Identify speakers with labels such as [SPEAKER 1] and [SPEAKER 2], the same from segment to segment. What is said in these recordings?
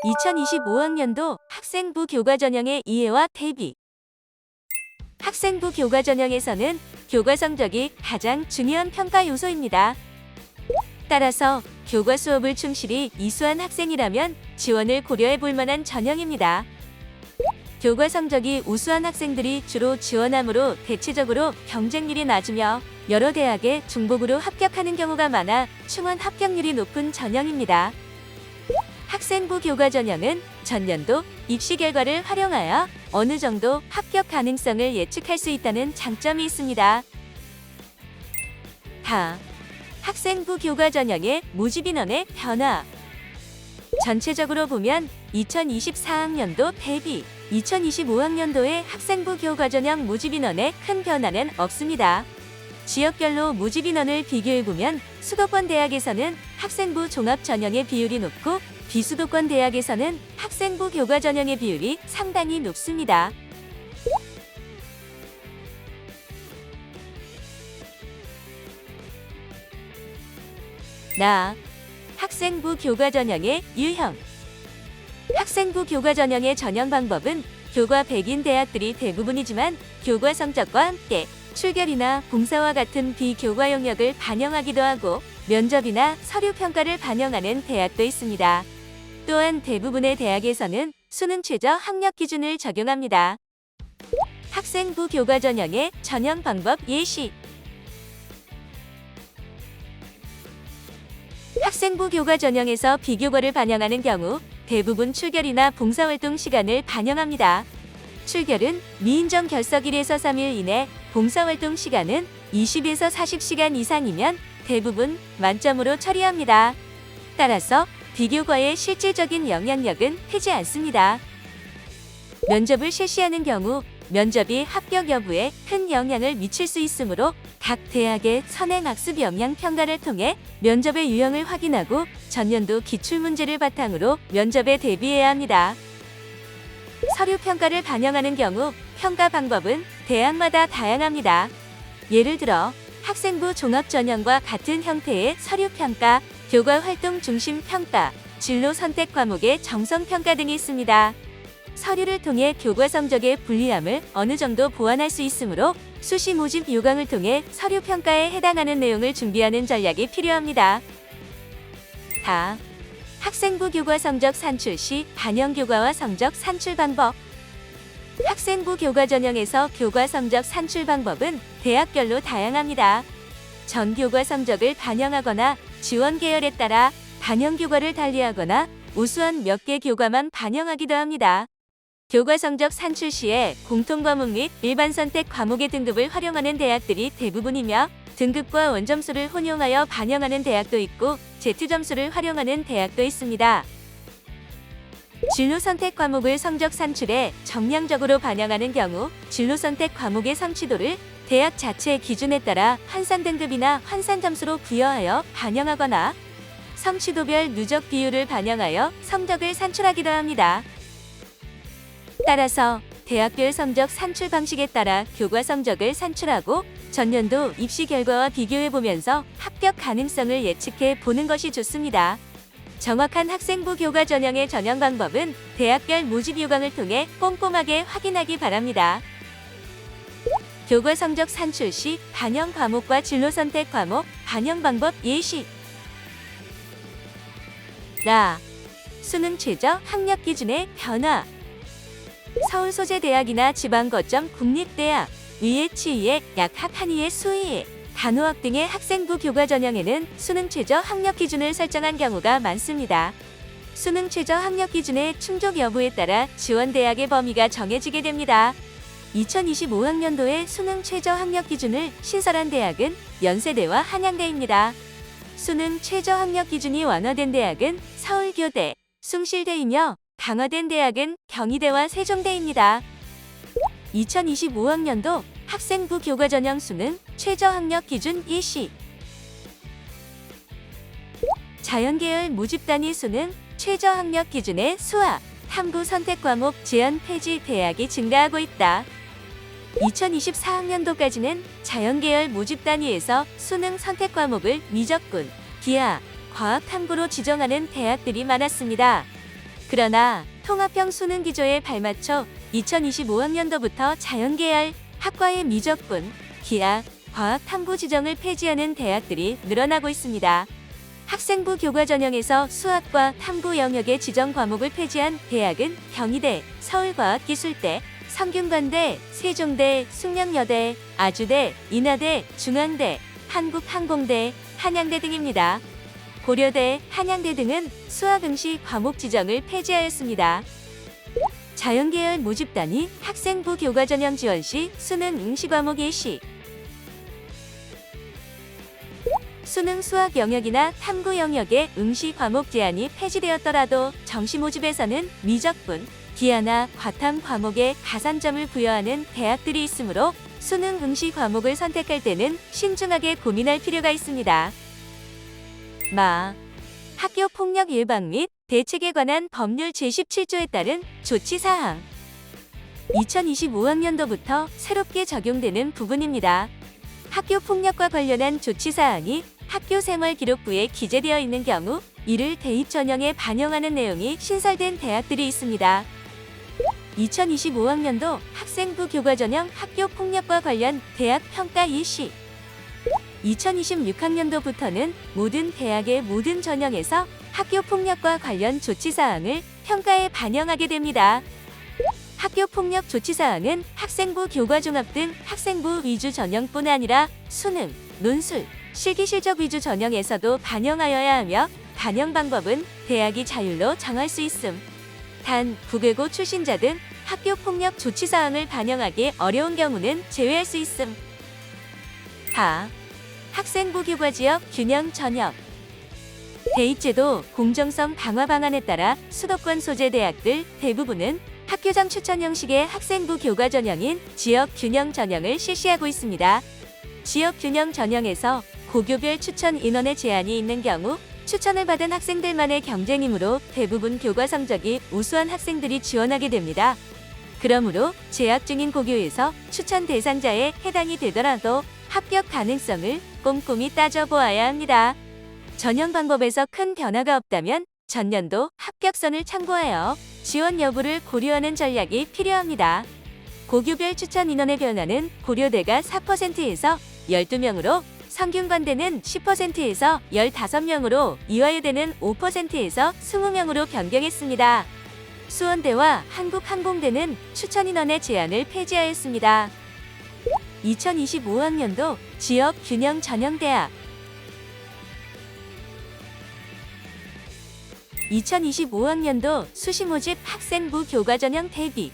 [SPEAKER 1] 2025학년도 학생부 교과 전형의 이해와 대비. 학생부 교과 전형에서는 교과 성적이 가장 중요한 평가 요소입니다. 따라서 교과 수업을 충실히 이수한 학생이라면 지원을 고려해 볼 만한 전형입니다. 교과 성적이 우수한 학생들이 주로 지원하므로 대체적으로 경쟁률이 낮으며 여러 대학에 중복으로 합격하는 경우가 많아 충원 합격률이 높은 전형입니다. 학생부 교과 전형은 전년도 입시 결과를 활용하여 어느 정도 합격 가능성을 예측할 수 있다는 장점이 있습니다. 학생부 교과 전형의 모집 인원의 변화. 전체적으로 보면 2024학년도 대비 2025학년도의 학생부 교과 전형 모집 인원에 큰 변화는 없습니다. 지역별로 모집 인원을 비교해보면 수도권 대학에서는 학생부 종합 전형의 비율이 높고 비수도권 대학에서는 학생부 교과 전형의 비율이 상당히 높습니다. 학생부 교과 전형의 유형. 학생부 교과 전형의 전형 방법은 교과 100인 대학들이 대부분이지만 교과 성적과 함께 출결이나 봉사와 같은 비교과 영역을 반영하기도 하고 면접이나 서류 평가를 반영하는 대학도 있습니다. 또한 대부분의 대학에서는 수능 최저 학력 기준을 적용합니다. 학생부 교과 전형의 전형 방법 예시. 학생부 교과 전형에서 비교과를 반영하는 경우 대부분 출결이나 봉사활동 시간을 반영합니다. 출결은 미인정 결석 1에서 3일 이내, 봉사활동 시간은 20에서 40시간 이상이면 대부분 만점으로 처리합니다. 따라서 비교과의 실질적인 영향력은 크지 않습니다. 면접을 실시하는 경우 면접이 합격 여부에 큰 영향을 미칠 수 있으므로 각 대학의 선행학습 역량 평가를 통해 면접의 유형을 확인하고 전년도 기출문제를 바탕으로 면접에 대비해야 합니다. 서류 평가를 반영하는 경우 평가 방법은 대학마다 다양합니다. 예를 들어 학생부 종합 전형과 같은 형태의 서류 평가, 교과 활동 중심 평가, 진로 선택 과목의 정성 평가 등이 있습니다. 서류를 통해 교과 성적의 불리함을 어느 정도 보완할 수 있으므로 수시 모집 요강을 통해 서류 평가에 해당하는 내용을 준비하는 전략이 필요합니다. 학생부 교과 성적 산출 시 반영 교과와 성적 산출 방법. 학생부 교과 전형에서 교과 성적 산출 방법은 대학별로 다양합니다. 전 교과 성적을 반영하거나 지원 계열에 따라 반영 교과를 달리하거나 우수한 몇 개 교과만 반영하기도 합니다. 교과 성적 산출 시에 공통 과목 및 일반 선택 과목의 등급을 활용하는 대학들이 대부분이며 등급과 원점수를 혼용하여 반영하는 대학도 있고 Z점수를 활용하는 대학도 있습니다. 진로 선택 과목을 성적 산출에 정량적으로 반영하는 경우 진로 선택 과목의 성취도를 대학 자체 기준에 따라 환산 등급이나 환산 점수로 부여하여 반영하거나 성취도별 누적 비율을 반영하여 성적을 산출하기도 합니다. 따라서 대학별 성적 산출 방식에 따라 교과 성적을 산출하고 전년도 입시 결과와 비교해보면서 합격 가능성을 예측해 보는 것이 좋습니다. 정확한 학생부 교과 전형의 전형 방법은 대학별 모집 요강을 통해 꼼꼼하게 확인하기 바랍니다. 교과 성적 산출 시 반영 과목과 진로 선택 과목 반영 방법 예시. 수능 최저 학력 기준의 변화. 서울 소재대학이나 지방 거점 국립대학, 위의 치위의 약학 한의의 수의의 간호학 등의 학생부 교과 전형에는 수능 최저 학력 기준을 설정한 경우가 많습니다. 수능 최저 학력 기준의 충족 여부에 따라 지원 대학의 범위가 정해지게 됩니다. 2025학년도의 수능 최저 학력 기준을 신설한 대학은 연세대와 한양대입니다. 수능 최저 학력 기준이 완화된 대학은 서울교대, 숭실대이며 강화된 대학은 경희대와 세종대입니다. 2025학년도 학생부 교과 전형 수능 최저 학력 기준 예시. 자연계열 모집 단위 수능 최저 학력 기준의 수학, 탐구 선택 과목 제한 폐지 대학이 증가하고 있다. 2024학년도까지는 자연계열 모집 단위에서 수능 선택 과목을 미적분, 기하, 과학 탐구로 지정하는 대학들이 많았습니다. 그러나 통합형 수능 기조에 발맞춰 2025학년도부터 자연계열 학과의 미적분, 기하, 과학 탐구 지정을 폐지하는 대학들이 늘어나고 있습니다. 학생부 교과 전형에서 수학과 탐구 영역의 지정 과목을 폐지한 대학은 경희대, 서울과학기술대, 성균관대, 세종대, 숙명여대, 아주대, 인하대, 중앙대, 한국항공대, 한양대 등입니다. 고려대, 한양대 등은 수학 응시 과목 지정을 폐지하였습니다. 자연계열 모집단이 학생부 교과 전형 지원 시 수능 응시 과목 일시 수능 수학 영역이나 탐구 영역의 응시 과목 제한이 폐지되었더라도 정시 모집에서는 미적분, 기하나 과탐 과목에 가산점을 부여하는 대학들이 있으므로 수능 응시 과목을 선택할 때는 신중하게 고민할 필요가 있습니다. 학교 폭력 예방 및 대책에 관한 법률 제17조에 따른 조치사항 2025학년도부터 새롭게 적용되는 부분입니다. 학교 폭력과 관련한 조치사항이 학교생활기록부에 기재되어 있는 경우 이를 대입 전형에 반영하는 내용이 신설된 대학들이 있습니다. 2025학년도 학생부 교과 전형 학교 폭력과 관련 대학 평가 일시 2026학년도부터는 모든 대학의 모든 전형에서 학교 폭력과 관련 조치사항을 평가에 반영하게 됩니다. 학교 폭력 조치사항은 학생부 교과 종합 등 학생부 위주 전형뿐 아니라 수능, 논술, 실기실적 위주 전형에서도 반영하여야 하며 반영 방법은 대학이 자율로 정할 수 있음. 단, 국외고 출신자 등 학교 폭력 조치사항을 반영하기 어려운 경우는 제외할 수 있음. 학생부 교과 지역 균형 전형 대입제도 공정성 강화 방안에 따라 수도권 소재 대학들 대부분은 학교장 추천 형식의 학생부 교과 전형인 지역 균형 전형을 실시하고 있습니다. 지역 균형 전형에서 고교별 추천 인원의 제한이 있는 경우 추천을 받은 학생들만의 경쟁이므로 대부분 교과 성적이 우수한 학생들이 지원하게 됩니다. 그러므로 재학 중인 고교에서 추천 대상자에 해당이 되더라도 합격 가능성을 꼼꼼히 따져보아야 합니다. 전형 방법에서 큰 변화가 없다면 전년도 합격선을 참고하여 지원 여부를 고려하는 전략이 필요합니다. 고교별 추천 인원의 변화는 고려대가 4%에서 12명으로, 성균관대는 10%에서 15명으로, 이화여대는 5%에서 20명으로 변경했습니다. 수원대와 한국항공대는 추천 인원의 제한을 폐지하였습니다. 2025학년도 지역 균형 전형대학 2025학년도 수시 모집 학생부 교과 전형 대비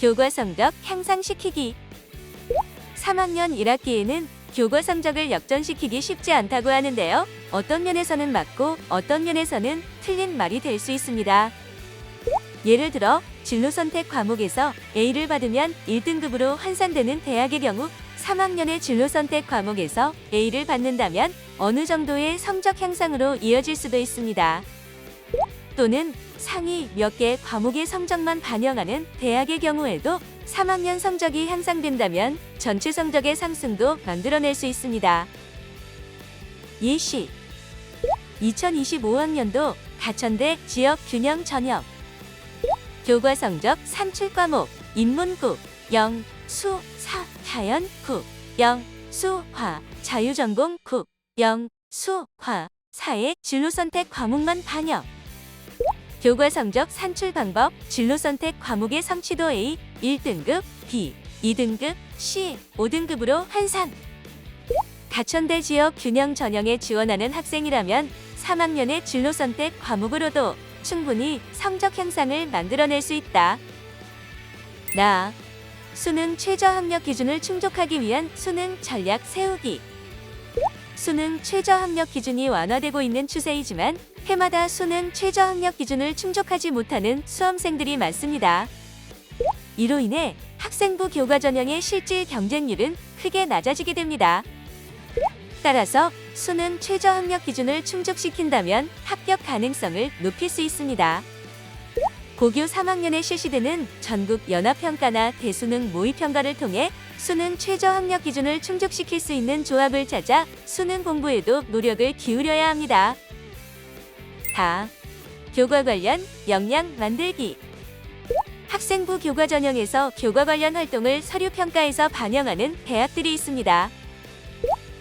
[SPEAKER 1] 교과 성적 향상시키기 3학년 1학기에는 교과 성적을 역전시키기 쉽지 않다고 하는데요. 어떤 면에서는 맞고 어떤 면에서는 틀린 말이 될 수 있습니다. 예를 들어 진로 선택 과목에서 A를 받으면 1등급으로 환산되는 대학의 경우 3학년의 진로 선택 과목에서 A를 받는다면 어느 정도의 성적 향상으로 이어질 수도 있습니다. 또는 상위 몇 개 과목의 성적만 반영하는 대학의 경우에도 3학년 성적이 향상된다면 전체 성적의 상승도 만들어낼 수 있습니다. 예시 2025학년도 가천대 지역 균형 전형 교과 성적 산출 과목 인문국 0, 수, 사, 자연 9, 0, 수, 화, 자유전공 9, 0, 수, 화, 사의 진로 선택 과목만 반영 교과 성적 산출 방법 진로 선택 과목의 성취도 A 1등급, B 2등급, C 5등급으로 환산 가천대 지역 균형 전형에 지원하는 학생이라면 3학년의 진로 선택 과목으로도 충분히 성적 향상을 만들어낼 수 있다. 수능 최저 학력 기준을 충족하기 위한 수능 전략 세우기 수능 최저 학력 기준이 완화되고 있는 추세이지만 해마다 수능 최저 학력 기준을 충족하지 못하는 수험생들이 많습니다. 이로 인해 학생부 교과 전형의 실질 경쟁률은 크게 낮아지게 됩니다. 따라서 수능 최저 학력 기준을 충족시킨다면 합격 가능성을 높일 수 있습니다. 고교 3학년에 실시되는 전국 연합평가나 대수능 모의평가를 통해 수능 최저 학력 기준을 충족시킬 수 있는 조합을 찾아 수능 공부에도 노력을 기울여야 합니다. 교과 관련 역량 만들기. 학생부 교과 전형에서 교과 관련 활동을 서류 평가에서 반영하는 대학들이 있습니다.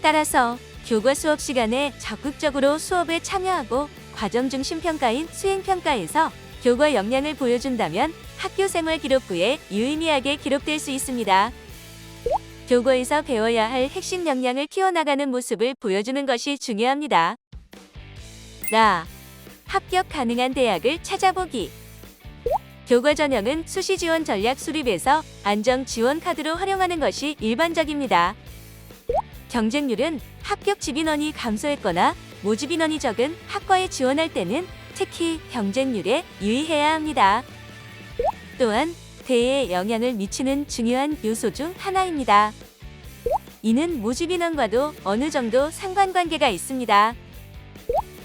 [SPEAKER 1] 따라서 교과 수업 시간에 적극적으로 수업에 참여하고 과정 중심 평가인 수행 평가에서 교과 역량을 보여준다면 학교 생활 기록부에 유의미하게 기록될 수 있습니다. 교과에서 배워야 할 핵심 역량을 키워나가는 모습을 보여주는 것이 중요합니다. 합격 가능한 대학을 찾아보기. 교과 전형은 수시 지원 전략 수립에서 안정 지원 카드로 활용하는 것이 일반적입니다. 경쟁률은 합격 집인원이 감소했거나 모집 인원이 적은 학과에 지원할 때는 특히 경쟁률에 유의해야 합니다. 또한 대에 영향을 미치는 중요한 요소 중 하나입니다. 이는 모집 인원과도 어느 정도 상관관계가 있습니다.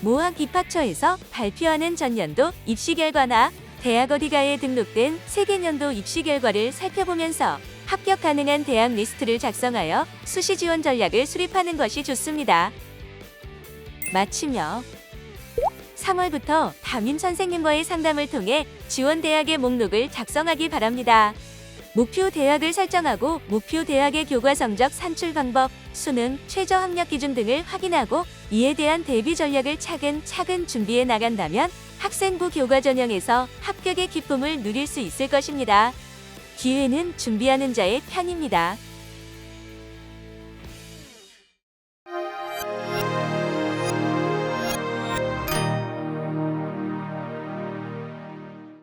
[SPEAKER 1] 모학 입학처에서 발표하는 전년도 입시 결과나 대학 어디가에 등록된 세계년도 입시 결과를 살펴보면서 합격 가능한 대학 리스트를 작성하여 수시 지원 전략을 수립하는 것이 좋습니다. 마치며 3월부터 담임 선생님과의 상담을 통해 지원 대학의 목록을 작성하기 바랍니다. 목표 대학을 설정하고 목표 대학의 교과 성적 산출 방법, 수능, 최저 학력 기준 등을 확인하고 이에 대한 대비 전략을 차근차근 준비해 나간다면 학생부 교과 전형에서 합격의 기쁨을 누릴 수 있을 것입니다. 기회는 준비하는 자의 편입니다.